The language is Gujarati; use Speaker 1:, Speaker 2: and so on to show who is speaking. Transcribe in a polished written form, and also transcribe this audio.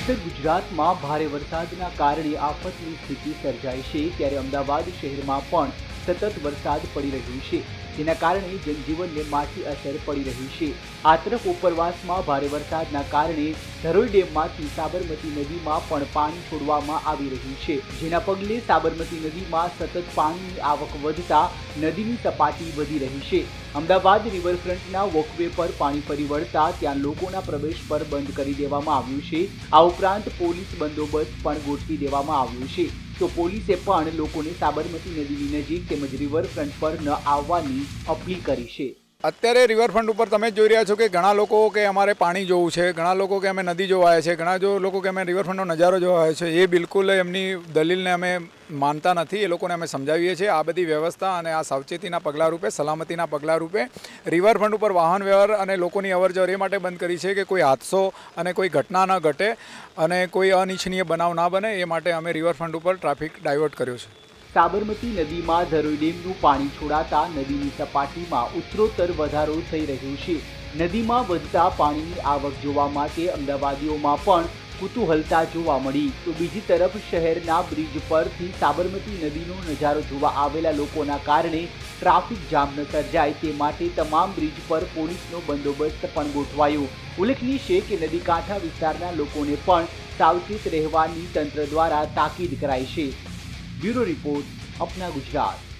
Speaker 1: ઉત્તર ગુજરાતમાં ભારે વરસાદના કારણે આફતની સ્થિતિ સર્જાઈ છે, ત્યારે અમદાવાદ શહેરમાં પણ સતત વરસાદ પડી રહ્યો છે, જેના કારણે જનજીવનને માઠી અસર પડી રહી છે। આ તરફ ઉપરવાસમાં ભારે વરસાદના કારણે ધરોઈ ડેમમાંથી સાબરમતી નદીમાં પણ પાણી છોડવામાં આવી રહ્યું છે, જેના પગલે સાબરમતી નદીમાં સતત પાણીની આવક વધતા નદીની સપાટી વધી રહી છે। અમદાવાદ રિવરફ્રન્ટના વોકવે પર પાણી ફરી વળતા ત્યાં લોકોના પ્રવેશ પર બંધ કરી દેવામાં આવ્યું છે। આ ઉપરાંત પોલીસ બંદોબસ્ત પણ ગોઠવી દેવામાં આવ્યો છે, તો પોલીસે પણ લોકોને સાબરમતી નદીની નજીક તેમજ રિવરફ્રન્ટ પર ન આવવાની અપીલ કરી છે।
Speaker 2: અત્યારે રિવરફ્રન્ટ ઉપર તમે જોઈ રહ્યા છો કે ઘણા લોકો કે અમારે પાણી જોવું છે, ઘણા લોકો કે અમે નદી જોવા આવ્યા છે, ઘણા લોકો કે અમે રિવરફ્રન્ટનો નજારો જોવા આવ્યા છે। એ બિલકુલ એમની દલીલને અમે માનતા નથી। એ લોકોને અમે સમજાવીએ છીએ આ બધી વ્યવસ્થા અને આ સાવચેતીના પગલાં રૂપે, સલામતીના પગલાં રૂપે રિવરફ્રન્ટ ઉપર વાહન વ્યવહાર અને લોકોની અવરજવર એ માટે બંધ કરી છે કે કોઈ હાદસો અને કોઈ ઘટના ન ઘટે અને કોઈ અનિચ્છનીય બનાવ ના બને, એ માટે અમે રિવરફ્રન્ટ ઉપર ટ્રાફિક ડાયવર્ટ કર્યો છે।
Speaker 1: સાબરમતી નદીમાં ધરોઈ ડેમનું પાણી છોડાતા નદીની સપાટીમાં ઉત્તરોત્તર વધારો થઈ રહ્યો છે। નદીમાં વધતા પાણીની આવક જોવા માટે અમદાવાદીઓમાં પણ કુતૂહલતા જોવા મળી, તો બીજી તરફ શહેરના બ્રિજ પરથી સાબરમતી નદીનો નજારો જોવા આવેલા લોકોના કારણે ટ્રાફિક જામ ન સર્જાય તે માટે તમામ બ્રિજ પર પોલીસનો બંદોબસ્ત પણ ગોઠવાયો। ઉલ્લેખનીય છે કે નદી કાંઠા વિસ્તારના લોકોને પણ સાવચેત રહેવાની તંત્ર દ્વારા તાકીદ કરાઈ છે। ब्यूरो रिपोर्ट, अपना गुजरात।